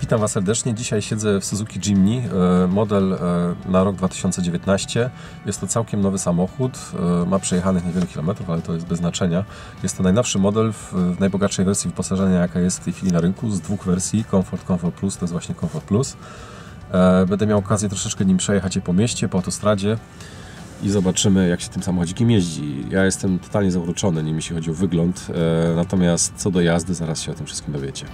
Witam Was serdecznie. Dzisiaj siedzę w Suzuki Jimny, model na rok 2019. Jest to całkiem nowy samochód, ma przejechanych niewiele kilometrów, ale to jest bez znaczenia. Jest to najnowszy model w najbogatszej wersji wyposażenia, jaka jest w tej chwili na rynku, z dwóch wersji, Comfort, Comfort Plus, to jest właśnie Comfort Plus. Będę miał okazję troszeczkę nim przejechać je po mieście, po autostradzie i zobaczymy, jak się tym samochodzikiem jeździ. Ja jestem totalnie zauroczony nim, jeśli chodzi o wygląd, natomiast co do jazdy, zaraz się o tym wszystkim dowiecie.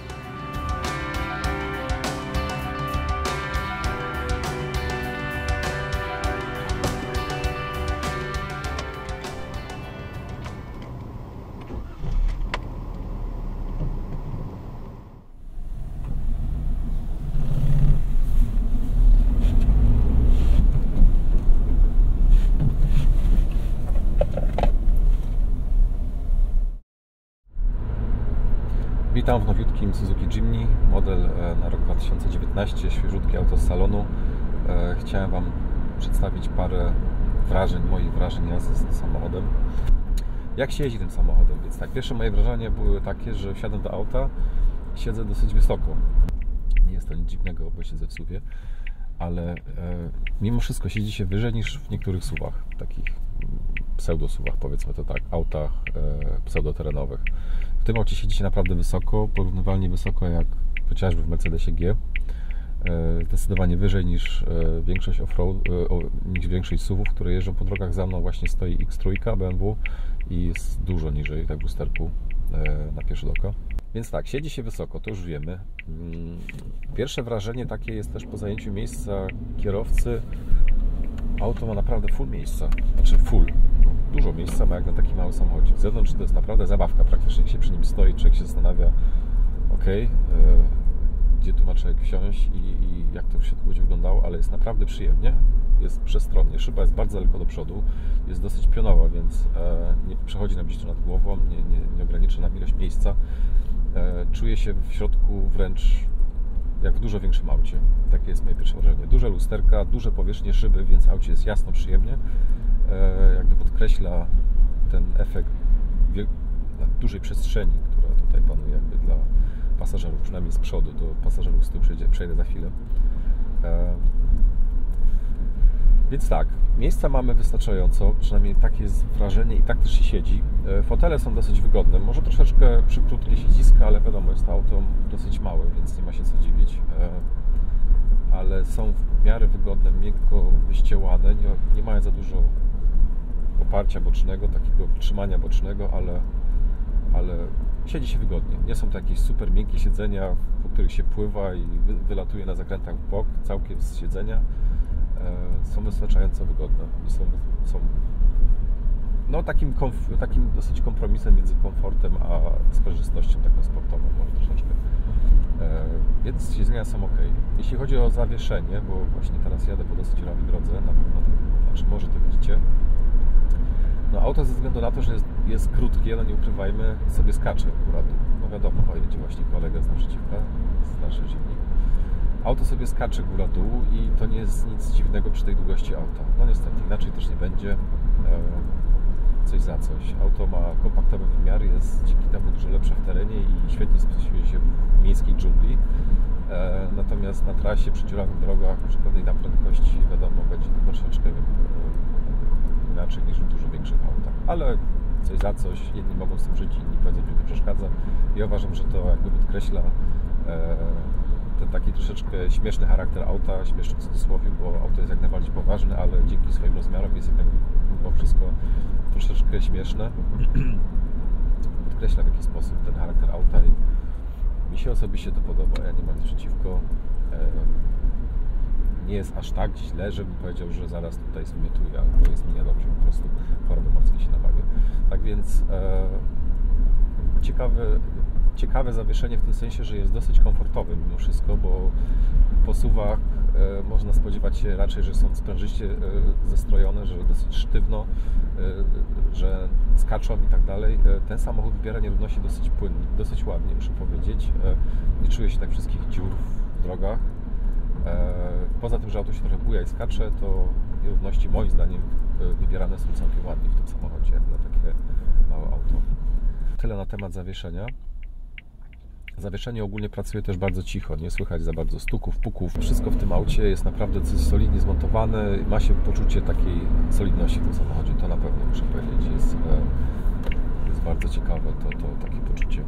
Witam w nowiutkim Suzuki Jimny, model na rok 2019, świeżutkie auto z salonu. Chciałem Wam przedstawić parę moich wrażeń jazdy z tym samochodem. Jak się jeździ tym samochodem? Więc tak, pierwsze moje wrażenia były takie, że wsiadam do auta i siedzę dosyć wysoko. Nie jest to nic dziwnego, bo siedzę w SUV-ie, ale mimo wszystko siedzi się wyżej niż w niektórych SUV-ach, takich pseudo-SUV-ach, powiedzmy to tak, autach pseudoterenowych. W tym aucie siedzi się naprawdę wysoko, porównywalnie wysoko jak chociażby w Mercedesie G. Zdecydowanie wyżej niż większość off-road, niż większość SUV-ów, które jeżdżą po drogach. Za mną właśnie stoi X3 BMW i jest dużo niżej, tak w lusterku na pierwszy oko. Więc tak, siedzi się wysoko, to już wiemy. Pierwsze wrażenie takie jest też po zajęciu miejsca kierowcy. Auto ma naprawdę full miejsca, znaczy full. Dużo miejsca ma jak na taki mały samochodzik. Z zewnątrz to jest naprawdę zabawka praktycznie, jak się przy nim stoi, człowiek się zastanawia, gdzie tu ma człowiek wsiąść i jak to w środku będzie wyglądało, ale jest naprawdę przyjemnie, jest przestronnie, szyba jest bardzo daleko do przodu, jest dosyć pionowa, więc nie przechodzi nam gdzieś tu nad głową, nie ogranicza nam ilość miejsca. Czuję się w środku wręcz jak w dużo większym aucie. Takie jest moje pierwsze wrażenie. Duże lusterka, duże powierzchnie szyby, więc aucie jest jasno, przyjemnie. Jakby podkreśla ten efekt dużej przestrzeni, która tutaj panuje jakby dla pasażerów, przynajmniej z przodu. Do pasażerów z tyłu przejdę za chwilę. Więc tak, miejsca mamy wystarczająco, przynajmniej takie jest wrażenie i tak też się siedzi. Fotele są dosyć wygodne, może troszeczkę przykrótkie siedziska, ale wiadomo, jest to auto dosyć małe, więc nie ma się co dziwić. Ale są w miarę wygodne, miękko wyściełane, nie mają za dużo oparcia bocznego, takiego trzymania bocznego, ale siedzi się wygodnie. Nie są to jakieś super miękkie siedzenia, po których się pływa i wylatuje na zakrętach w bok, całkiem z siedzenia. Są wystarczająco wygodne i są no, takim dosyć kompromisem między komfortem a sprężystością taką sportową, może troszeczkę. Więc siedzenia są ok. Jeśli chodzi o zawieszenie, bo właśnie teraz jadę po dosyć rawej drodze, na pewno, znaczy może to widzicie, no auto ze względu na to, że jest krótkie, no nie ukrywajmy, sobie skacze akurat. No wiadomo, jedzie właśnie kolega z naprzeciwka, starszy Jimny. Auto sobie skacze góra-dół i to nie jest nic dziwnego przy tej długości auta. No niestety, inaczej też nie będzie. Coś za coś. Auto ma kompaktowe wymiary, jest dzięki temu dużo lepsze w terenie i świetnie spisuje się w miejskiej dżungli. Natomiast na trasie, przy dziurawych drogach, przy pewnej tam prędkości, wiadomo, będzie to troszeczkę inaczej niż w dużo większych autach. Ale coś za coś, jedni mogą z tym żyć, inni powiedzą, że to przeszkadza. Ja uważam, że to jakby podkreśla ten taki troszeczkę śmieszny charakter auta, śmieszny w cudzysłowie, bo auto jest jak najbardziej poważne, ale dzięki swoim rozmiarom jest jednak mimo wszystko troszeczkę śmieszne. Podkreśla w jakiś sposób ten charakter auta i mi się osobiście to podoba. Ja nie mam nic przeciwko. Nie jest aż tak źle, żebym powiedział, że zaraz tutaj zmietuję, albo jest mi niedobrze, po prostu choroby morskie się nabawię. Tak więc ciekawe zawieszenie w tym sensie, że jest dosyć komfortowe mimo wszystko, bo po SUV-ach można spodziewać się raczej, że są sprężyście zestrojone, że dosyć sztywno, że skaczą i tak dalej. Ten samochód wybiera nierówności dosyć płynnie, dosyć ładnie, muszę powiedzieć. Nie czuję się tak wszystkich dziur w drogach. Poza tym, że auto się trochę buja i skacze, to nierówności moim zdaniem wybierane są całkiem ładnie w tym samochodzie, jak na takie małe auto. Tyle na temat zawieszenia. Zawieszenie ogólnie pracuje też bardzo cicho, nie słychać za bardzo stuków, puków. Wszystko w tym aucie jest naprawdę solidnie zmontowane, ma się poczucie takiej solidności w tym samochodzie, to na pewno muszę powiedzieć, jest bardzo ciekawe to takie poczucie.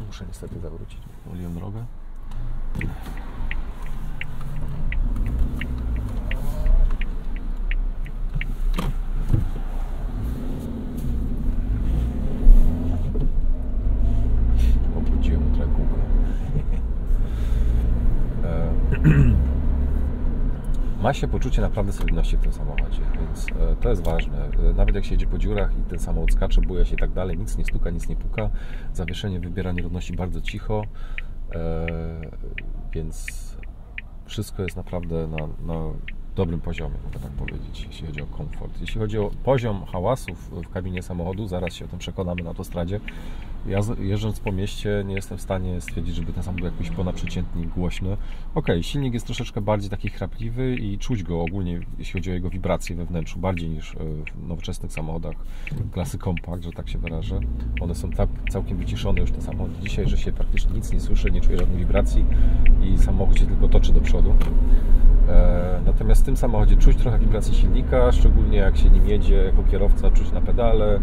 Muszę niestety zawrócić, pomyliłem drogę. Obróciłem trochę kółko. Ma się poczucie naprawdę solidności w tym samochodzie, więc to jest ważne. Nawet jak się jedzie po dziurach i ten samochód skacze, buja się i tak dalej, nic nie stuka, nic nie puka. Zawieszenie wybiera nierówności bardzo cicho, więc wszystko jest naprawdę na dobrym poziomie, mogę tak powiedzieć, jeśli chodzi o komfort. Jeśli chodzi o poziom hałasów w kabinie samochodu, zaraz się o tym przekonamy na autostradzie. Ja jeżdżąc po mieście nie jestem w stanie stwierdzić, żeby ten samochód był jakiś ponadprzeciętnie głośny. Silnik jest troszeczkę bardziej taki chrapliwy i czuć go ogólnie, jeśli chodzi o jego wibracje we wnętrzu, bardziej niż w nowoczesnych samochodach klasy Compact, że tak się wyrażę. One są tak całkiem wyciszone już, ten samochód dzisiaj, że się praktycznie nic nie słyszy, nie czuje żadnej wibracji i samochód się tylko toczy do przodu. Natomiast w tym samochodzie czuć trochę wibracji silnika, szczególnie jak się nim jedzie jako kierowca, czuć na pedale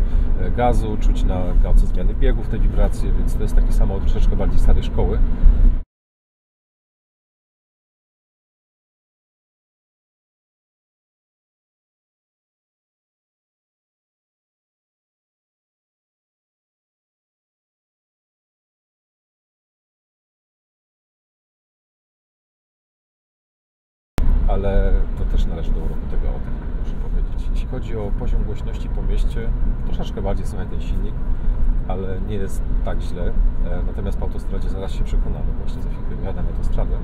gazu, czuć na gałce zmiany biegów te wibracje, więc to jest taki samochód troszeczkę bardziej starej szkoły. Ale to też należy do uroku tego auta, muszę powiedzieć. Jeśli chodzi o poziom głośności po mieście, troszeczkę bardziej słychać ten silnik, ale nie jest tak źle. Natomiast po autostradzie zaraz się przekonamy. Właśnie za chwilkę jadę na autostradę.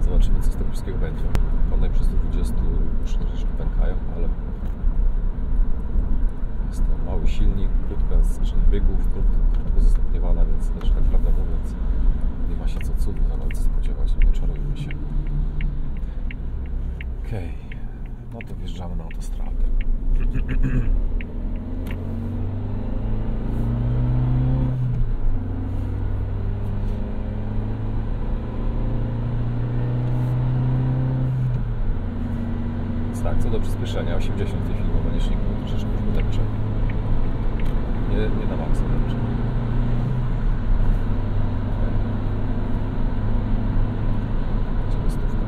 Zobaczymy, co z tego wszystkiego będzie. One przez 120 już troszeczkę pękają, ale jest to mały silnik, krótka skrzynia biegów, krótko zastopniowana, więc też tak prawdę mówiąc nie ma się co cudu za bardzo spodziewać, nie czarujmy się. No to wjeżdżamy na autostradę. Tak, co do przyspieszenia, 80 w tej chwili mam na liczniku, troszeczkę już potępię. Nie na maksa dobrze. Będziemy stówkę.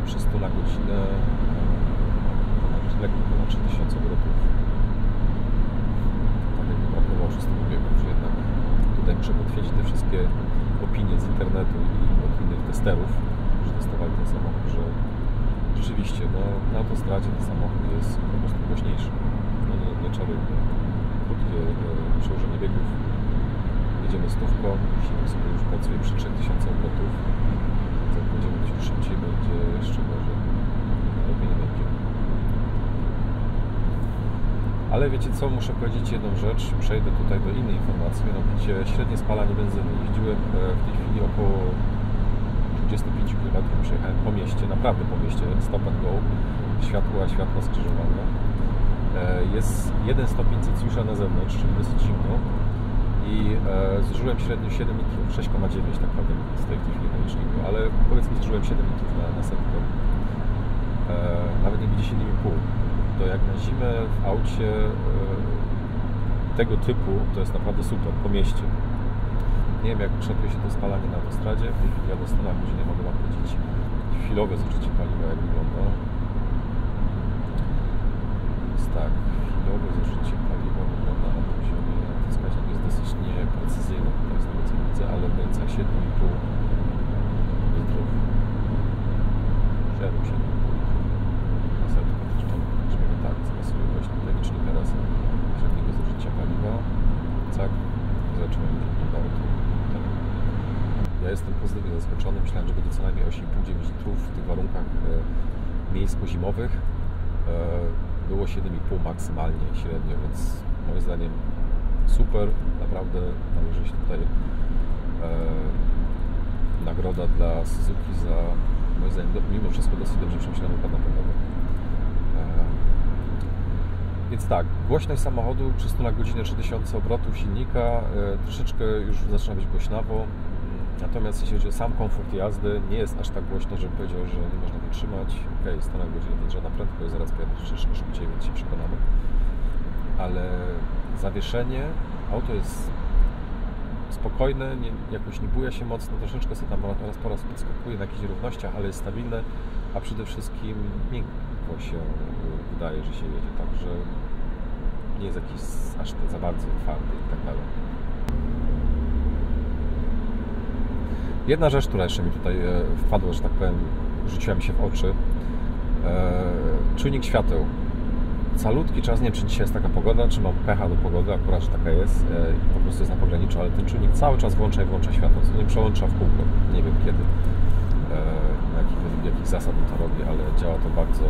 Przy 100 na godzinę lekko ponad 3000 obrotów. Tak jakby brakowało 6 biegów, że jednak tutaj muszę potwierdzić te wszystkie opinie z internetu i od innych testerów, którzy testowali ten samochód, że rzeczywiście na autostradzie ten samochód jest po prostu głośniejszy. Nie czarujmy. Krótkie przełożenie biegów. Jedziemy stówką, silnik sobie już pracuje przy 3000 obrotów. Jak będziemy być już szybciej, będzie jeszcze gorzej. Lepiej nie będzie. Ale wiecie co, muszę powiedzieć jedną rzecz. Przejdę tutaj do innej informacji, mianowicie średnie spalanie benzyny. Jeździłem w tej chwili około 25 km, przejechałem po mieście, naprawdę po mieście, stop and go, światła skrzyżowane. Jest 1 stopień Celsjusza na zewnątrz, czyli dosyć zimno. I zużyłem średnio 7 litrów, 6,9 tak naprawdę stoi w tej chwili na liczniku, ale powiedzmy zużyłem 7 litrów na setkę. Nawet nie będzie 7,5. To jak na zimę w aucie tego typu, to jest naprawdę super, po mieście. Nie wiem jak kształtuje się to spalanie na autostradzie, w tej chwili jadę 100 na godzinę, mogę Wam powiedzieć chwilowe zużycie paliwa jak wygląda. Jest tak, chwilowe zużycie paliwa wygląda na poziomie, ten wskaźnik jest dosyć nieprecyzyjny tutaj z tego co widzę, ale w granicach 7,5 litrów. 7,5 na setkę, brzmiemy tak, zgasuję właśnie tutaj licznik teraz średniego zużycia paliwa. Tak, zobaczymy jak wyglądało to. Ja jestem pozytywnie zaskoczony, myślałem, że będzie co najmniej 8,5-9 litrów w tych warunkach miejsko-zimowych. Było 7,5 maksymalnie średnio, więc moim zdaniem super, naprawdę należy się tutaj nagroda dla Suzuki za moim zdaniem mimo wszystko dosyć dobrze przemyślany układ napędowy. Więc tak, głośność samochodu przy 100 na godzinę 3000 obrotów silnika troszeczkę już zaczyna być głośnawo. Natomiast jeśli chodzi o sam komfort jazdy, nie jest aż tak głośno, żebym powiedział, że nie można wytrzymać. Ok, 100 na godzinę to żadna prędkość, zaraz pojadę troszeczkę szybciej, więc się przekonamy. Ale zawieszenie, auto jest spokojne, jakoś nie buja się mocno, troszeczkę sobie tam raz po raz podskakuje na jakichś równościach, ale jest stabilne, a przede wszystkim miękko się wydaje, że się jedzie, także nie jest jakiś aż za bardzo twardy i tak dalej. Jedna rzecz, która jeszcze mi tutaj wpadła, że tak powiem, rzuciła mi się w oczy. Czujnik świateł. Calutki czas, nie wiem, czy dzisiaj jest taka pogoda, czy mam pecha do pogody, akurat, że taka jest i po prostu jest na pograniczu, ale ten czujnik cały czas włącza i włącza światło, co nie przełącza w kółko. Nie wiem kiedy, na jakich zasad on to robi, ale działa to bardzo,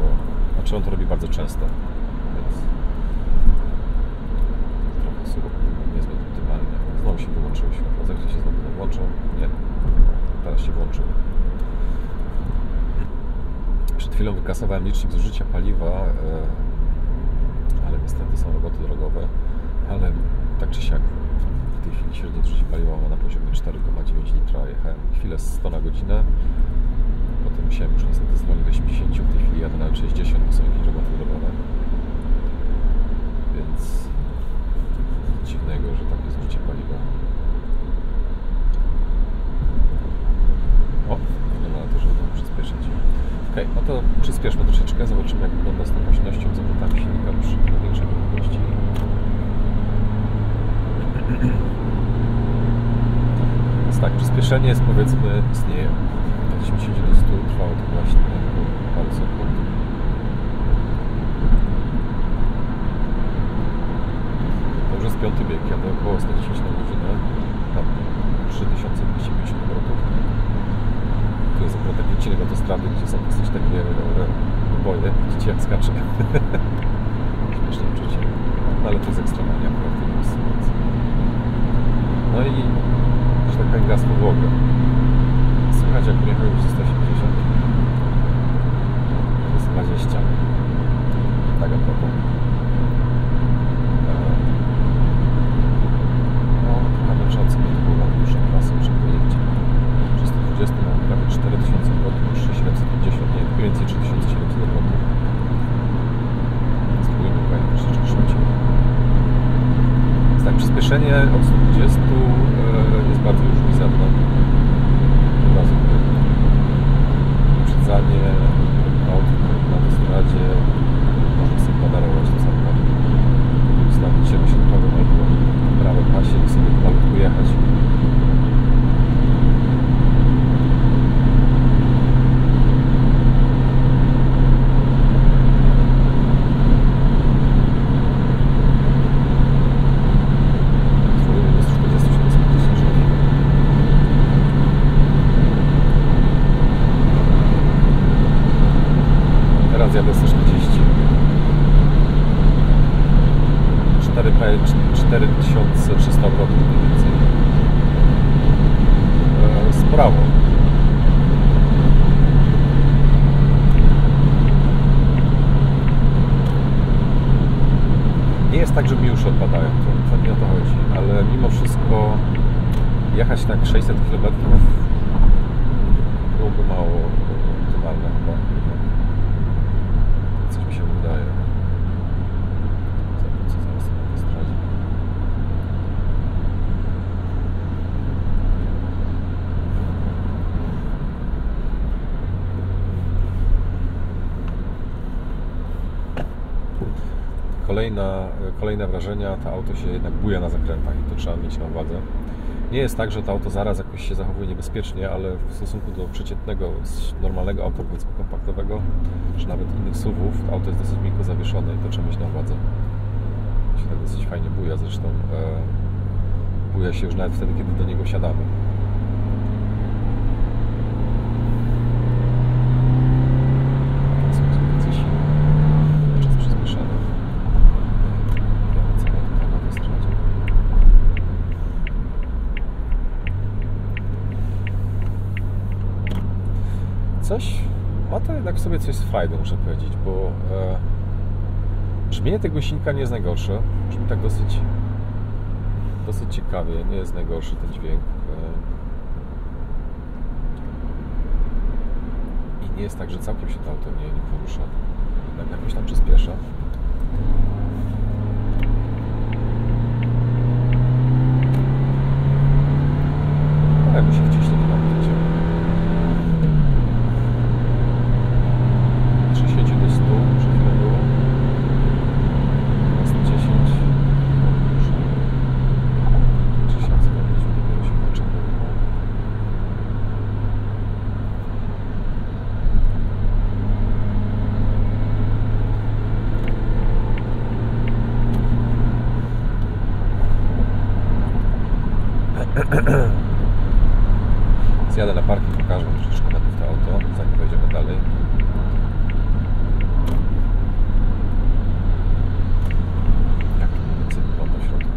znaczy on to robi bardzo często, więc trochę niezbyt optymalnie. Znowu się wyłączyło światło, za chwilę się znowu włączą, nie, teraz się włączył. Przed chwilą wykasowałem licznik zużycia paliwa, ale niestety są roboty drogowe, ale tak czy siak w tej chwili średnie zużycie paliwa ma na poziomie 4,9 litra. Jechałem chwilę 100 na godzinę, potem musiałem już niestety zwolnić do 80, w tej chwili jadę na 60, bo są jakieś roboty drogowe, więc dziwnego, że takie zużycie paliwa. O, wygląda na to, że będą przyspieszyć. Ok, no to przyspieszmy troszeczkę, zobaczymy jak wygląda z tą głośnością, z obrotami silnika przy większej prędkości. Więc tak, przyspieszenie jest, powiedzmy, istnieje. Od 80 do 100 trwało to właśnie parę sekund. To już jest 5. bieg, jadę około 110 na godzinę, tam 3250 obrotów. Tu jest akurat taki odcinek autostrady, gdzie są dosyć takie boje. Widzicie jak skacze. Śmieszne uczucie. No ale to jest ekstremalnie akurat w tej sytuacji. No i, że tak powiem, gaz w podłogę. Słychać jak jechał już ze 180. To jest 20. Tak a propos. No, trochę męczące, bo to była dłuższa trasa, muszę powiedzieć. 20 mam prawie 4000 obrotów, 3750, nie, mniej więcej 3700 obrotów. Spróbujmy pojechać troszeczkę szybciej. Więc tak, przyspieszenie od 120 jest bardzo już mizerne. Od razu wyprzedzanie aut na autostradzie można sobie podarować to samochód. Ustawić 70 albo prawe pasie i sobie malutku jechać. Teraz jadę 140. 4300 obrotów mniej więcej. Sprawo. Nie jest tak, że mi już odpadają, to nie o to chodzi, ale mimo wszystko jechać tak 600 km byłoby mało optymalne chyba. Coś mi się wydaje. Co zaraz na autostradzie. Kolejne wrażenia, to auto się jednak buja na zakrętach i to trzeba mieć na uwadze. Nie jest tak, że to auto zaraz jakoś się zachowuje niebezpiecznie, ale w stosunku do przeciętnego, normalnego auta, powiedzmy kompaktowego, czy nawet innych SUV-ów, to auto jest dosyć miękko zawieszone i to trzeba mieć na uwadze. Się tak dosyć fajnie buja, zresztą buja się już nawet wtedy, kiedy do niego siadamy. ma to jednak w sobie coś z frajdą, muszę powiedzieć, bo brzmienie tego głośnika nie jest najgorsze. Brzmi tak dosyć ciekawie, nie jest najgorszy ten dźwięk. I nie jest tak, że całkiem się to auto nie porusza. Jednak jakoś tam przyspiesza. Ale musi wciśnić to na wiecie. 30 do 100 przed chwilą było. Teraz 10. Czy się wspomnieć, nie się włącza. Zjadę na parking, pokażę Wam troszeczkę na to auto, zanim pojedziemy dalej. Jak to mniej więcej wygląda w środku.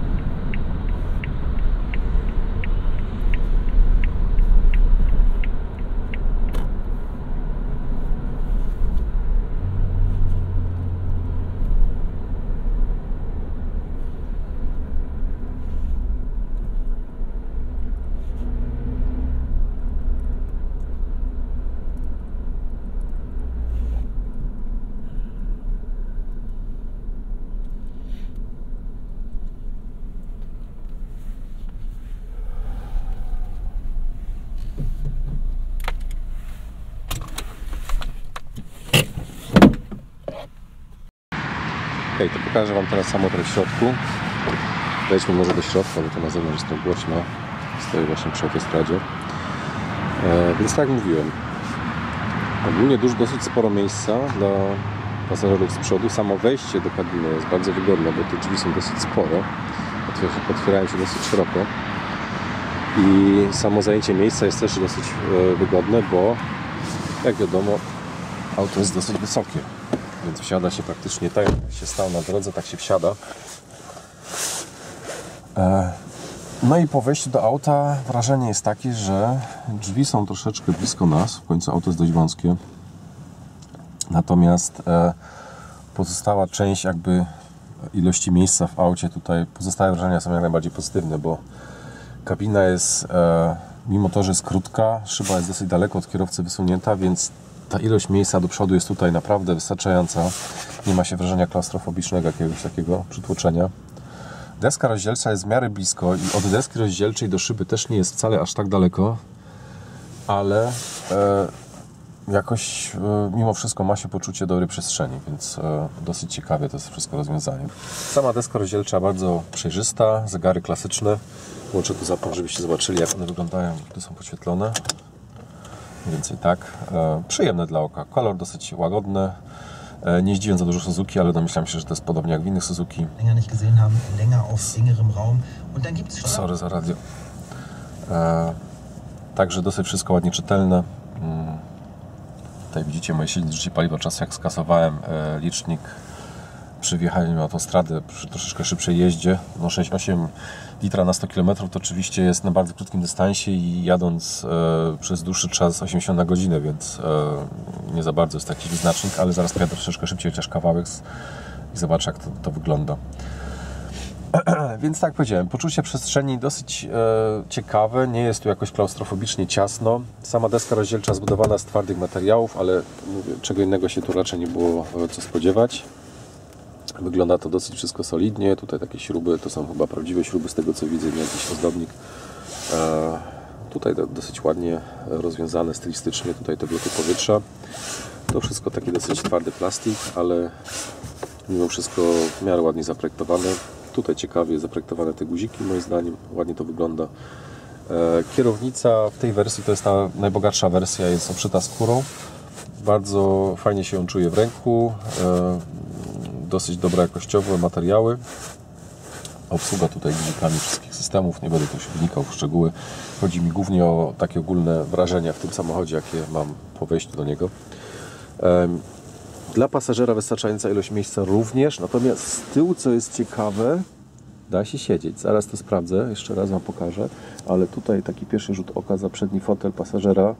Ok, to pokażę Wam teraz samochód w środku. Wejdźmy może do środka, bo to na zewnątrz jest to głośno. Stoję właśnie przy autostradzie. Więc tak jak mówiłem, ogólnie dosyć sporo miejsca dla pasażerów z przodu. Samo wejście do kabiny jest bardzo wygodne, bo te drzwi są dosyć spore. Otwierają się dosyć szeroko. I samo zajęcie miejsca jest też dosyć wygodne, bo jak wiadomo, auto jest dosyć wysokie. Więc wsiada się praktycznie tak, jak się stał na drodze, tak się wsiada. No i po wejściu do auta wrażenie jest takie, że drzwi są troszeczkę blisko nas. W końcu auto jest dość wąskie. Natomiast pozostała część jakby ilości miejsca w aucie tutaj, pozostałe wrażenia są jak najbardziej pozytywne, bo kabina jest, mimo to, że jest krótka, szyba jest dosyć daleko od kierowcy wysunięta, więc ta ilość miejsca do przodu jest tutaj naprawdę wystarczająca. Nie ma się wrażenia klaustrofobicznego, jakiegoś takiego przytłoczenia. Deska rozdzielcza jest w miarę blisko i od deski rozdzielczej do szyby też nie jest wcale aż tak daleko, ale jakoś mimo wszystko ma się poczucie dobrej przestrzeni, więc dosyć ciekawie to jest wszystko rozwiązanie. Sama deska rozdzielcza bardzo przejrzysta, zegary klasyczne. Włączę tu zapłon, żebyście zobaczyli, jak one wyglądają, gdy są podświetlone. Mniej więcej tak. Przyjemne dla oka. Kolor dosyć łagodny. Nie jeździłem za dużo Suzuki, ale domyślam się, że to jest podobnie jak w innych Suzuki. Sorry za radio. Także dosyć wszystko ładnie czytelne. Tutaj widzicie moje silne zużycie paliwa czas, jak skasowałem licznik przy wjechaniu na autostradę, przy troszeczkę szybszej jeździe. No 6,8 litra na 100 km to oczywiście jest na bardzo krótkim dystansie i jadąc przez dłuższy czas 80 na godzinę, więc nie za bardzo jest taki wyznacznik, ale zaraz pojadę troszeczkę szybciej, chociaż kawałek i zobaczę, jak to wygląda. Więc tak powiedziałem, poczucie przestrzeni dosyć ciekawe, nie jest tu jakoś klaustrofobicznie ciasno. Sama deska rozdzielcza zbudowana z twardych materiałów, ale mówię, czego innego się tu raczej nie było co spodziewać. Wygląda to dosyć wszystko solidnie. Tutaj takie śruby, to są chyba prawdziwe śruby z tego co widzę, nie jakiś ozdobnik. Tutaj dosyć ładnie rozwiązane stylistycznie, tutaj te bloki powietrza. To wszystko taki dosyć twardy plastik, ale mimo wszystko w miarę ładnie zaprojektowane. Tutaj ciekawie zaprojektowane te guziki, moim zdaniem ładnie to wygląda. Kierownica w tej wersji to jest ta najbogatsza wersja, jest obszyta skórą. Bardzo fajnie się ją czuje w ręku. Dosyć dobre jakościowe materiały. Obsługa tutaj guzikami wszystkich systemów, nie będę tu już wnikał w szczegóły. Chodzi mi głównie o takie ogólne wrażenia w tym samochodzie, jakie mam po wejściu do niego. Dla pasażera wystarczająca ilość miejsca również, natomiast z tyłu, co jest ciekawe, da się siedzieć. Zaraz to sprawdzę, jeszcze raz Wam pokażę, ale tutaj taki pierwszy rzut oka za przedni fotel pasażera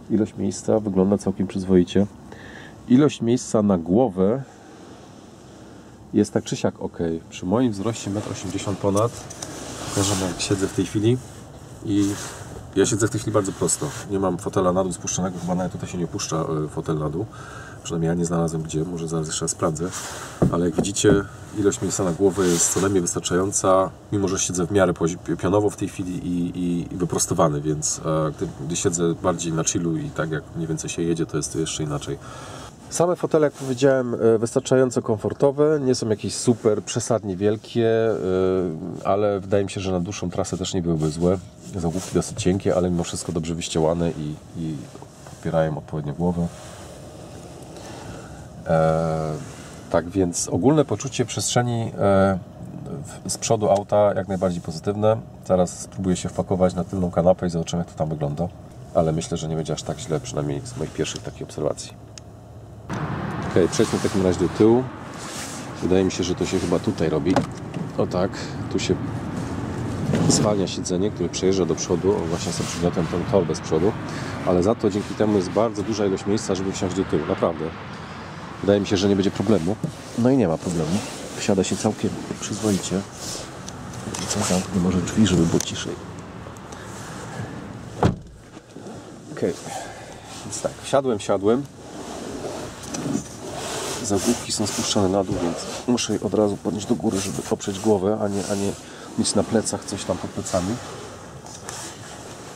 Ilość miejsca wygląda całkiem przyzwoicie. Ilość miejsca na głowę jest tak czy siak ok. Przy moim wzroście 1,80 m ponad, pokażę, jak siedzę w tej chwili, i ja siedzę w tej chwili bardzo prosto. Nie mam fotela na dół spuszczonego, chyba nawet tutaj się nie opuszcza fotel na dół. Przynajmniej ja nie znalazłem gdzie, może zaraz jeszcze sprawdzę. Ale jak widzicie, ilość miejsca na głowę jest co najmniej wystarczająca, mimo że siedzę w miarę pionowo w tej chwili i wyprostowany, więc gdy siedzę bardziej na chillu i tak jak mniej więcej się jedzie, to jest to jeszcze inaczej. Same fotele, jak powiedziałem, wystarczająco komfortowe, nie są jakieś super przesadnie wielkie, ale wydaje mi się, że na dłuższą trasę też nie byłyby złe. Zagłówki dosyć cienkie, ale mimo wszystko dobrze wyściełane i podpierają odpowiednio głowę. Tak więc ogólne poczucie przestrzeni z przodu auta jak najbardziej pozytywne. Zaraz spróbuję się wpakować na tylną kanapę i zobaczymy, jak to tam wygląda. Ale myślę, że nie będzie aż tak źle, przynajmniej z moich pierwszych takich obserwacji. Ok, przejdźmy w takim razie do tyłu. Wydaje mi się, że to się chyba tutaj robi. O tak, tu się zwalnia siedzenie, które przejeżdża do przodu. O, właśnie sobie przygniotłem tą torbę z przodu. Ale za to dzięki temu jest bardzo duża ilość miejsca, żeby wsiąść do tyłu. Naprawdę. Wydaje mi się, że nie będzie problemu. No i nie ma problemu. Wsiada się całkiem przyzwoicie. Co, zamknę może drzwi, żeby było ciszej. Ok, więc tak, wsiadłem. Zagłówki są spuszczone na dół, więc muszę je od razu podnieść do góry, żeby oprzeć głowę, a nie mieć na plecach coś tam pod plecami.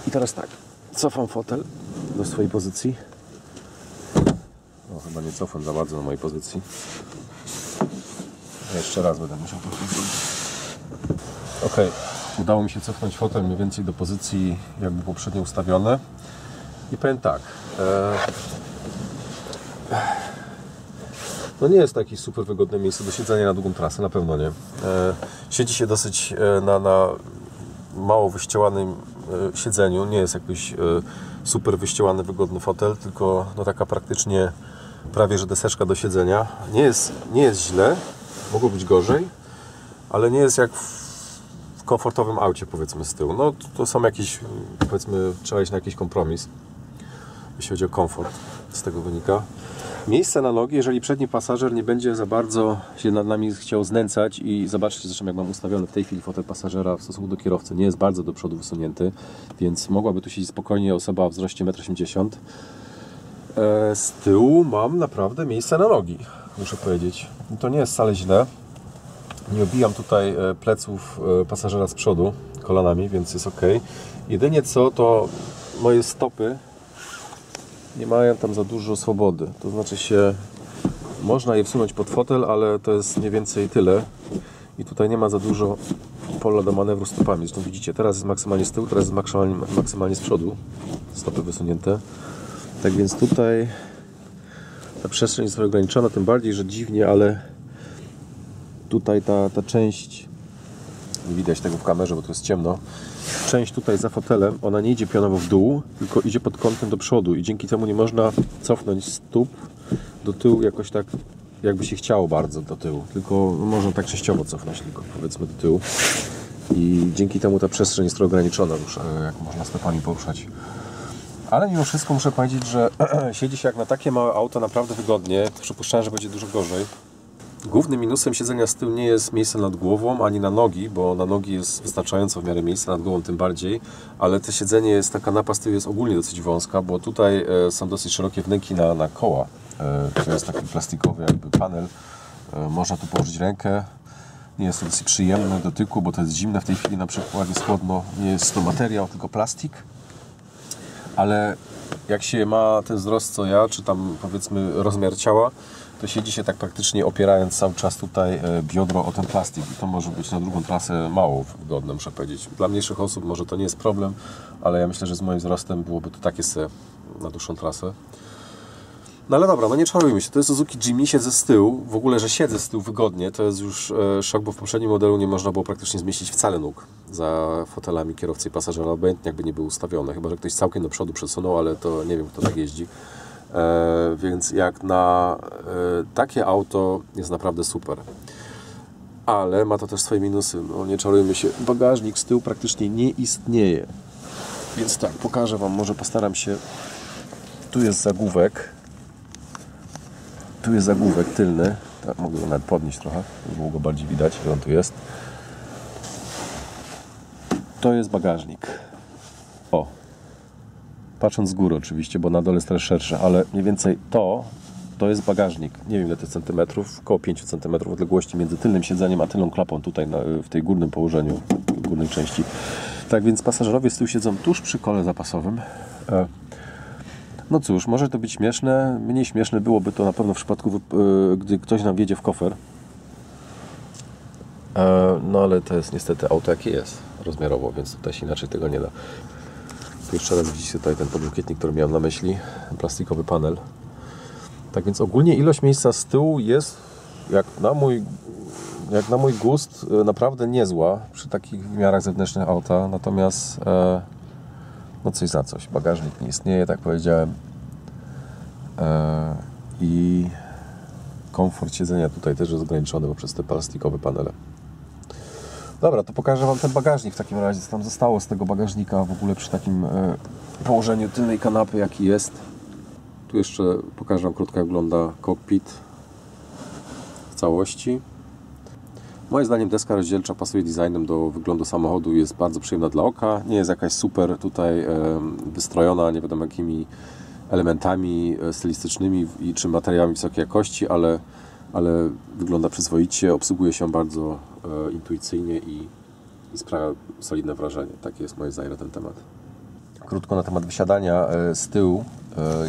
I teraz tak, cofam fotel do swojej pozycji. No, chyba nie cofam za bardzo na mojej pozycji. Jeszcze raz będę musiał to zrobić. Ok, udało mi się cofnąć fotel mniej więcej do pozycji jakby poprzednio ustawione. I powiem tak, no nie jest takie super wygodne miejsce do siedzenia na długą trasę, na pewno nie. Siedzi się dosyć na mało wyściełanym siedzeniu, nie jest jakiś super wyściełany, wygodny fotel, tylko no taka praktycznie prawie że deseczka do siedzenia. Nie jest źle, mogło być gorzej, ale nie jest jak w komfortowym aucie, powiedzmy, z tyłu. No to są jakieś, powiedzmy, trzeba iść na jakiś kompromis, jeśli chodzi o komfort, z tego wynika. Miejsce na nogi, jeżeli przedni pasażer nie będzie za bardzo się nad nami chciał znęcać, i zobaczcie zresztą, jak mam ustawiony w tej chwili fotel pasażera w stosunku do kierowcy, nie jest bardzo do przodu wysunięty, więc mogłaby tu siedzieć spokojnie osoba o wzroście 1,80 m. Z tyłu mam naprawdę miejsce na nogi, muszę powiedzieć. I to nie jest wcale źle. Nie obijam tutaj pleców pasażera z przodu kolanami, więc jest ok. Jedynie co, to moje stopy nie mają tam za dużo swobody. To znaczy się, można je wsunąć pod fotel, ale to jest mniej więcej tyle. I tutaj nie ma za dużo pola do manewru stopami. Zresztą widzicie, teraz jest maksymalnie z tyłu, teraz jest maksymalnie z przodu. Stopy wysunięte. Tak więc tutaj ta przestrzeń jest ograniczona, tym bardziej, że dziwnie, ale tutaj ta część, nie widać tego w kamerze, bo to jest ciemno, część tutaj za fotelem, ona nie idzie pionowo w dół, tylko idzie pod kątem do przodu i dzięki temu nie można cofnąć stóp do tyłu jakoś tak, jakby się chciało bardzo do tyłu, tylko można tak częściowo cofnąć tylko, powiedzmy, do tyłu, i dzięki temu ta przestrzeń jest trochę ograniczona, już jak można stopami poruszać. Ale mimo wszystko muszę powiedzieć, że siedzi się jak na takie małe auto naprawdę wygodnie. Przypuszczałem, że będzie dużo gorzej. Głównym minusem siedzenia z tyłu nie jest miejsce nad głową, ani na nogi, bo na nogi jest wystarczająco w miarę miejsca, nad głową tym bardziej. Ale to siedzenie jest, ta kanapa z tyłu jest ogólnie dosyć wąska, bo tutaj są dosyć szerokie wnęki na koła. To jest taki plastikowy jakby panel. Można tu położyć rękę. Nie jest to dosyć przyjemne w dotyku, bo to jest zimne w tej chwili, na przykład jest chłodno. Nie jest to materiał, tylko plastik. Ale jak się ma ten wzrost co ja, czy tam powiedzmy rozmiar ciała, to siedzi się tak praktycznie opierając cały czas tutaj biodro o ten plastik. I to może być na drugą trasę mało wygodne, muszę powiedzieć. Dla mniejszych osób może to nie jest problem, ale ja myślę, że z moim wzrostem byłoby to takie se na dłuższą trasę. No ale dobra, no nie czarujmy się, to jest Suzuki Jimny, siedzę z tyłu, w ogóle, że siedzę z tyłu wygodnie, to jest już szok, bo w poprzednim modelu nie można było praktycznie zmieścić wcale nóg za fotelami kierowcy i pasażera, obojętnie jakby nie były ustawione, chyba że ktoś całkiem do przodu przesunął, ale to nie wiem, kto tak jeździ. Więc jak na takie auto jest naprawdę super. Ale ma to też swoje minusy, no nie czarujmy się, bagażnik z tyłu praktycznie nie istnieje. Więc tak, pokażę Wam, może postaram się Tu jest zagłówek. Tu jest zagłówek tylny. Tak, mogę go nawet podnieść trochę, żeby było go bardziej widać, że on tu jest. To jest bagażnik. O. Patrząc z góry oczywiście, bo na dole jest trochę szerszy, ale mniej więcej to jest bagażnik. Nie wiem ile to jest centymetrów, około 5 cm odległości między tylnym siedzeniem a tylną klapą tutaj w tej górnym położeniu, w górnej części. Tak więc pasażerowie z tyłu siedzą tuż przy kole zapasowym. No cóż, może to być śmieszne, mniej śmieszne byłoby to na pewno w przypadku, gdy ktoś nam wjedzie w kofer. No ale to jest niestety auto jakie jest rozmiarowo, więc tutaj się inaczej tego nie da. Tu jeszcze raz widzicie tutaj ten podłokietnik, który miałem na myśli, plastikowy panel. Tak więc ogólnie ilość miejsca z tyłu jest, jak na mój gust, naprawdę niezła przy takich wymiarach zewnętrznych auta. Natomiast no coś za coś. Bagażnik nie istnieje, tak powiedziałem. I komfort siedzenia tutaj też jest ograniczony poprzez te plastikowe panele. Dobra, to pokażę Wam ten bagażnik w takim razie, co tam zostało z tego bagażnika w ogóle przy takim położeniu tylnej kanapy, jaki jest. Tu jeszcze pokażę Wam krótko, jak wygląda kokpit w całości. Moim zdaniem deska rozdzielcza pasuje designem do wyglądu samochodu, jest bardzo przyjemna dla oka. Nie jest jakaś super tutaj wystrojona, nie wiadomo jakimi elementami stylistycznymi czy materiałami wysokiej jakości, ale wygląda przyzwoicie, obsługuje się bardzo intuicyjnie i sprawia solidne wrażenie. Takie jest moje zdanie na ten temat. Krótko na temat wysiadania z tyłu.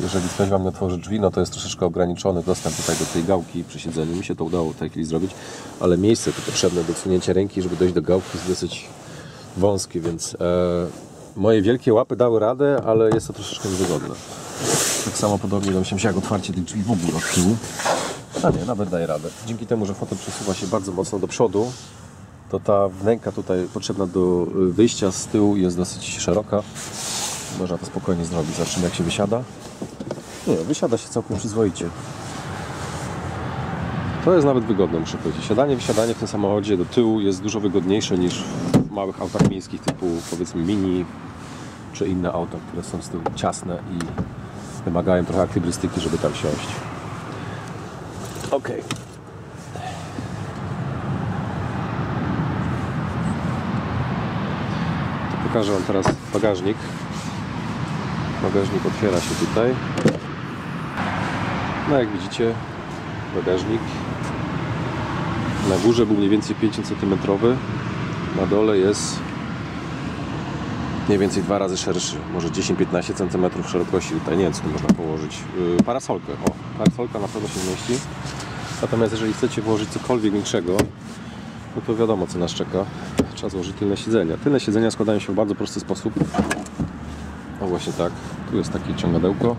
Jeżeli ktoś Wam nie otworzy drzwi, no to jest troszeczkę ograniczony dostęp tutaj do tej gałki przy siedzeniu. Mi się to udało w tej chwili zrobić, ale miejsce tu potrzebne do wsunięcia ręki, żeby dojść do gałki, jest dosyć wąskie, więc moje wielkie łapy dały radę, ale jest to troszeczkę niewygodne. Tak samo podobnie domyślam się jak otwarcie tych drzwi w ogóle od tyłu. A nie, nawet daje radę. Dzięki temu, że fotel przesuwa się bardzo mocno do przodu, to ta wnęka tutaj potrzebna do wyjścia z tyłu jest dosyć szeroka. Można to spokojnie zrobić. Zobaczymy, jak się wysiada. Nie, wysiada się całkiem przyzwoicie. To jest nawet wygodne, muszę powiedzieć. Wysiadanie w tym samochodzie do tyłu jest dużo wygodniejsze niż w małych autach miejskich typu, powiedzmy, Mini czy inne auta, które są z tyłu ciasne i wymagają trochę ekwilibrystyki, żeby tam siąść. Ok. To pokażę Wam teraz bagażnik. Bagażnik otwiera się tutaj. No jak widzicie, bagażnik na górze był mniej więcej 5 cm, na dole jest mniej więcej 2 razy szerszy, może 10-15 cm szerokości. Tutaj nie wiem, co tu można położyć. Parasolkę. O, parasolka na pewno się zmieści. Natomiast jeżeli chcecie włożyć cokolwiek większego, no to wiadomo, co nas czeka. Trzeba złożyć tylne siedzenia. Tylne siedzenia składają się w bardzo prosty sposób. O właśnie tak. Tu jest takie ciągadełko.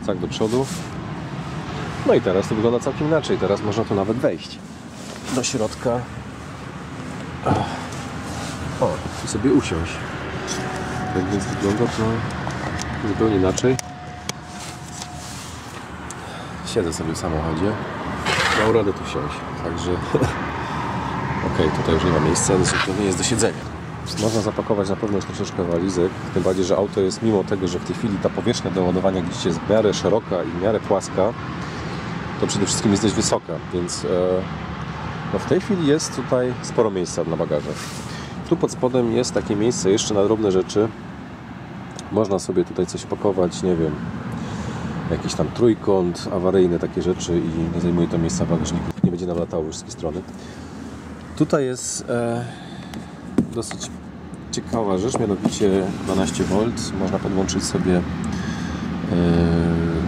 Tak do przodu. No i teraz to wygląda całkiem inaczej. Teraz można tu nawet wejść do środka. O, i sobie usiąść. Tak więc wygląda to zupełnie inaczej. Siedzę sobie w samochodzie. Dał radę tu siąść. Także ok, tutaj już nie ma miejsca, zupełnie jest do siedzenia. Można zapakować na pewno już troszeczkę walizek, tym bardziej, że auto jest, mimo tego, że w tej chwili ta powierzchnia do ładowania gdzieś jest w miarę szeroka i w miarę płaska, to przede wszystkim jest dość wysoka, więc no w tej chwili jest tutaj sporo miejsca na bagaże. Tu pod spodem jest takie miejsce jeszcze na drobne rzeczy. Można sobie tutaj coś pakować, nie wiem, jakiś tam trójkąt awaryjny, takie rzeczy i nie zajmuje to miejsca w bagażniku. Nie będzie nam latało w wszystkie strony. Tutaj jest dosyć ciekawa rzecz, mianowicie 12V. Można podłączyć sobie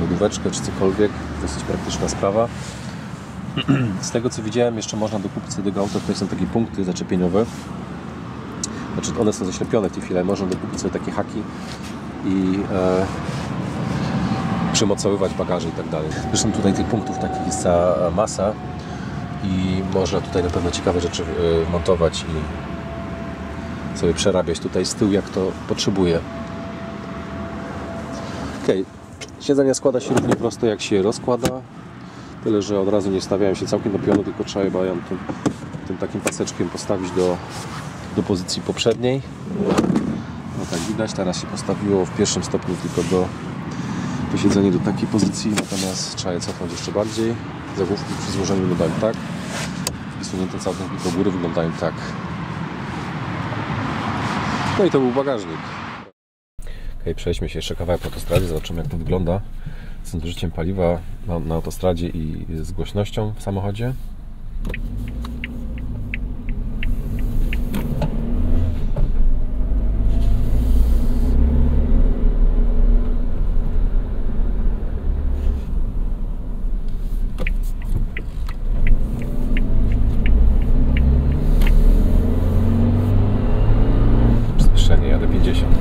lodóweczkę czy cokolwiek. Dosyć praktyczna sprawa. Z tego co widziałem, jeszcze można dokupić sobie do auta. Tutaj są takie punkty zaczepieniowe. Znaczy one są zaślepione w tej chwili, ale można dokupić sobie takie haki i przymocowywać bagaże i tak dalej. Zresztą tutaj tych punktów takich jest cała masa i można tutaj na pewno ciekawe rzeczy montować i sobie przerabiać tutaj z tyłu, jak to potrzebuje. Ok, siedzenie składa się równie prosto, jak się rozkłada, tyle że od razu nie stawiają się całkiem do pionu, tylko trzeba ją tym takim paseczkiem postawić do pozycji poprzedniej. No tak widać, teraz się postawiło w pierwszym stopniu tylko to siedzenie do takiej pozycji, natomiast trzeba je cofnąć jeszcze bardziej. Zagłówki przy złożeniu wyglądają tak. Wysunięte całkiem do góry wyglądają tak. No i to był bagażnik. Ok, przejdźmy się jeszcze kawałek po autostradzie, zobaczymy jak to wygląda z zużyciem paliwa na autostradzie i z głośnością w samochodzie. Przyspieszenie, jadę 50.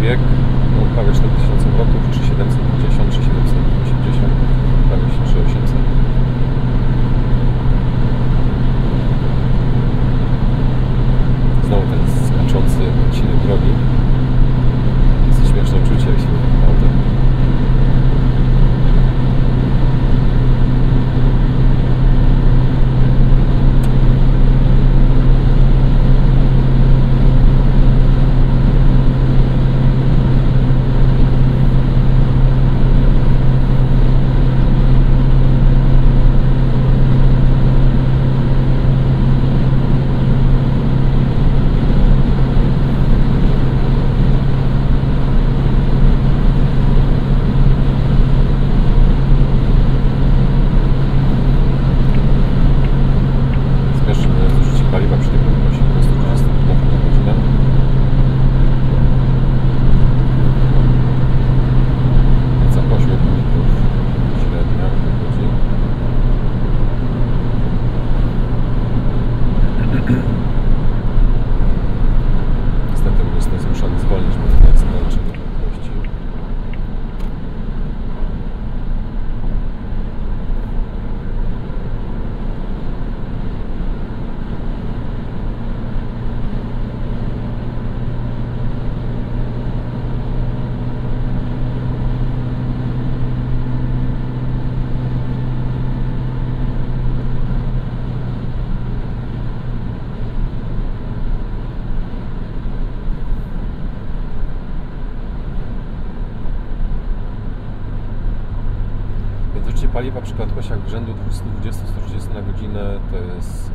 Bieg, no, prawie 4000 obrotów, 3750, 3780, prawie 3800. Znowu ten skaczący odcinek drogi. Jest śmieszne uczucie, jak się autem. Zużycie paliwa przy prędkościach rzędu 220-130 na godzinę to jest,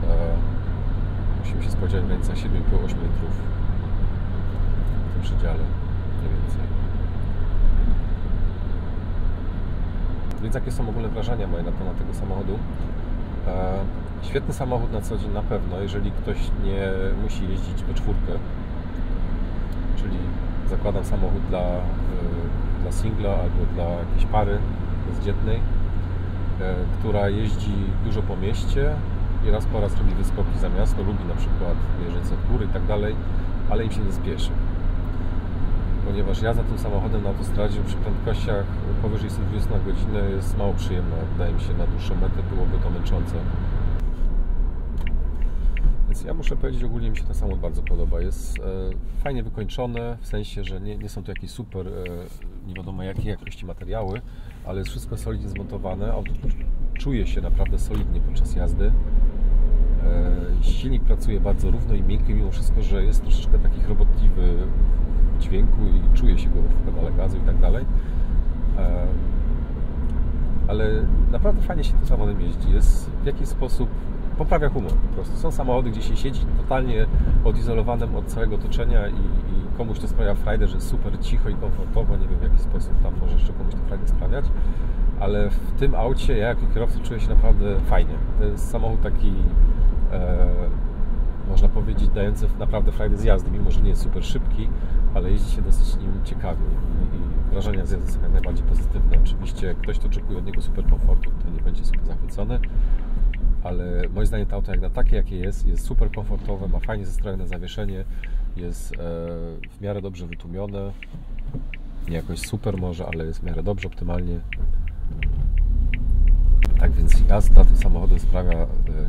musimy się spodziewać w granicach 7,5-8 litrów w tym przedziale, mniej więcej. Więc jakie są ogólne wrażenia moje na temat tego samochodu? Świetny samochód na co dzień na pewno, jeżeli ktoś nie musi jeździć we czwórkę, czyli zakładam samochód dla singla albo dla jakiejś pary bezdzietnej, która jeździ dużo po mieście i raz po raz robi wyskoki za miasto, lubi na przykład jeżdżać w góry i tak dalej, ale im się nie spieszy. Ponieważ jazda tym samochodem na autostradzie przy prędkościach powyżej 120 na godzinę jest mało przyjemna. Wydaje mi się, na dłuższą metę byłoby to męczące. Więc ja muszę powiedzieć, ogólnie mi się ten samochód bardzo podoba. Jest fajnie wykończony, w sensie, że nie są to jakieś super, nie wiadomo jakiej jakości materiały, ale jest wszystko solidnie zmontowane. Auto czuje się naprawdę solidnie podczas jazdy. Silnik pracuje bardzo równo i miękki, mimo wszystko, że jest troszeczkę taki robotliwy w dźwięku i czuje się go w pedale gazu i tak dalej. Ale naprawdę fajnie się tym samochodem jeździ. Jest w jakiś sposób poprawia humor po prostu. Są samochody, gdzie się siedzi totalnie odizolowanym od całego otoczenia i komuś to sprawia frajdę, że jest super cicho i komfortowo. Nie wiem w jaki sposób tam może jeszcze komuś to frajdę sprawiać, ale w tym aucie ja jako kierowca czuję się naprawdę fajnie. To jest samochód taki można powiedzieć dający naprawdę frajdę z jazdy, mimo że nie jest super szybki, ale jeździ się dosyć nim ciekawie i wrażenia z jazdy są jak najbardziej pozytywne. Oczywiście ktoś, kto oczekuje od niego super komfortu, to nie będzie super zachwycony, ale moim zdaniem to auto jak na takie jakie jest super komfortowe, ma fajnie zestrojone zawieszenie, jest w miarę dobrze wytłumione, nie jakoś super może, ale jest w miarę dobrze, optymalnie. Tak więc jazda tym samochodem sprawia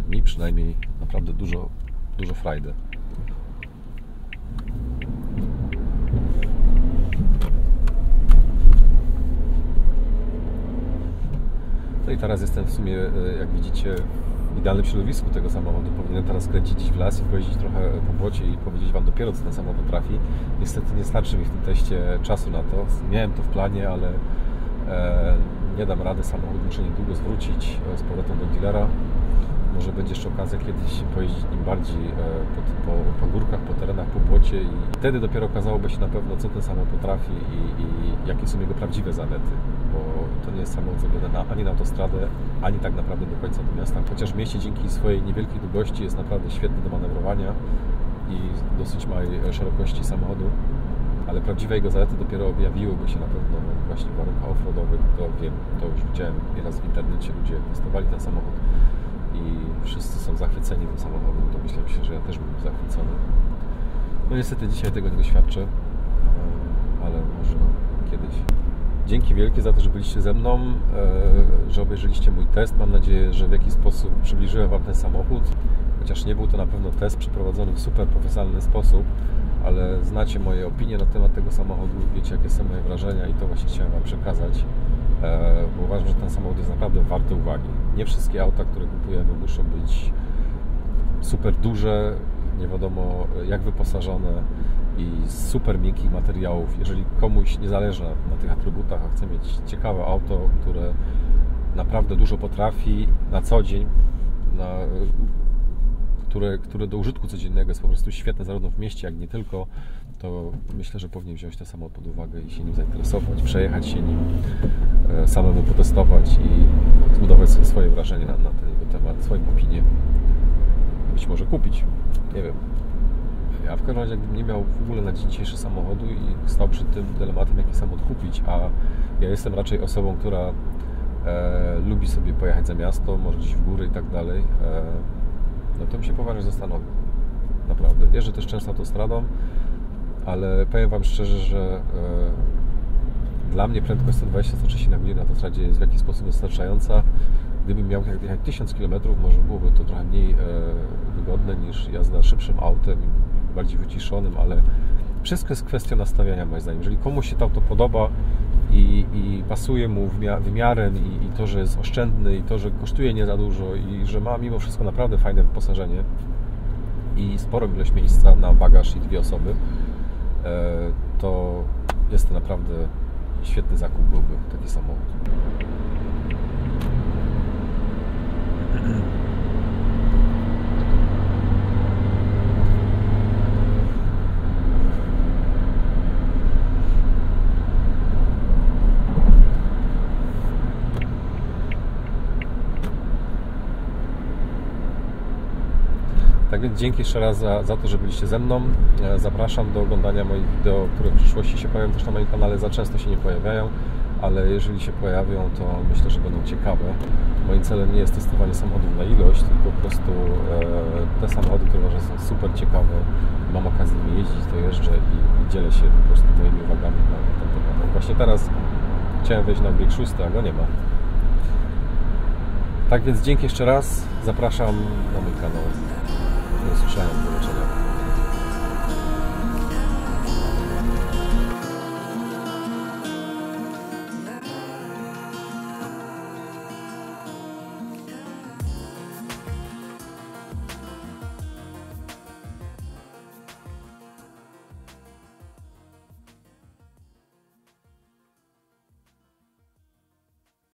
mi przynajmniej naprawdę dużo dużo frajdy. No i teraz jestem w sumie, jak widzicie, w idealnym środowisku tego samochodu. Powinienem teraz kręcić gdzieś w las i pojeździć trochę po błocie i powiedzieć Wam dopiero, co ten samochód potrafi. Niestety nie starczy mi w tym teście czasu na to. Miałem to w planie, ale nie dam rady. Samochód muszę niedługo zwrócić z powrotem do dealera. Może będzie jeszcze okazja kiedyś pojeździć nim bardziej po górkach, po terenach, po błocie i wtedy dopiero okazałoby się na pewno, co ten samochód potrafi i jakie są jego prawdziwe zalety, bo to nie jest samochód zrobiony ani na autostradę, ani tak naprawdę do końca do miasta, chociaż w mieście dzięki swojej niewielkiej długości jest naprawdę świetny do manewrowania i dosyć małej szerokości samochodu, ale prawdziwe jego zalety dopiero objawiłyby się na pewno właśnie w warunkach offroadowych, to wiem, to już widziałem nieraz w internecie, ludzie testowali ten samochód i wszyscy są zachwyceni tym samochodem, to myślę się, że ja też byłem zachwycony. No niestety dzisiaj tego nie doświadczę, ale może kiedyś. Dzięki wielkie za to, że byliście ze mną, że obejrzeliście mój test. Mam nadzieję, że w jakiś sposób przybliżyłem Wam ten samochód, chociaż nie był to na pewno test przeprowadzony w super profesjonalny sposób, ale znacie moje opinie na temat tego samochodu, wiecie jakie są moje wrażenia i to właśnie chciałem Wam przekazać, bo uważam, że ten samochód jest naprawdę warty uwagi. Nie wszystkie auta, które kupujemy, muszą być super duże, nie wiadomo jak wyposażone i z super miękkich materiałów. Jeżeli komuś nie zależy na tych atrybutach, a chce mieć ciekawe auto, które naprawdę dużo potrafi na co dzień, które do użytku codziennego jest po prostu świetne zarówno w mieście, jak i nie tylko, to myślę, że powinien wziąć ten samochód pod uwagę i się nim zainteresować, przejechać się nim, samemu potestować i zbudować sobie swoje wrażenie na ten jego temat, swoją opinię. Być może kupić, nie wiem. Ja w każdym razie, gdybym nie miał w ogóle na dzień dzisiejszy samochodu i stał przed tym dylematem, jaki samochód kupić, a ja jestem raczej osobą, która lubi sobie pojechać za miasto, może gdzieś w góry i tak dalej, no to bym się poważnie zastanowił. Naprawdę. Jeżdżę też często autostradą, ale powiem Wam szczerze, że dla mnie prędkość 120-130 na godzinę na autostradzie jest w jakiś sposób wystarczająca. Gdybym miał jechać 1000 km, może byłoby to trochę mniej wygodne niż jazda szybszym autem, bardziej wyciszonym, ale wszystko jest kwestia nastawiania moim zdaniem. Jeżeli komuś się to auto podoba i pasuje mu wymiarem i to, że jest oszczędny i to, że kosztuje nie za dużo i że ma mimo wszystko naprawdę fajne wyposażenie i sporą ilość miejsca na bagaż i 2 osoby, to jest to naprawdę świetny zakup byłby taki samochód. Tak więc dzięki jeszcze raz za to, że byliście ze mną. Zapraszam do oglądania moich wideo, które w przyszłości się pojawią też na moim kanale. Za często się nie pojawiają, ale jeżeli się pojawią, to myślę, że będą ciekawe. Moim celem nie jest testowanie samochodów na ilość, tylko po prostu te samochody, które uważam, są super ciekawe, mam okazję nimi jeździć, to jeżdżę i dzielę się po prostu moimi uwagami na ten temat. Właśnie teraz chciałem wejść na bieg 6, a go nie ma. Tak więc dzięki jeszcze raz, zapraszam na mój kanał. Do usłyszenia, do zobaczenia.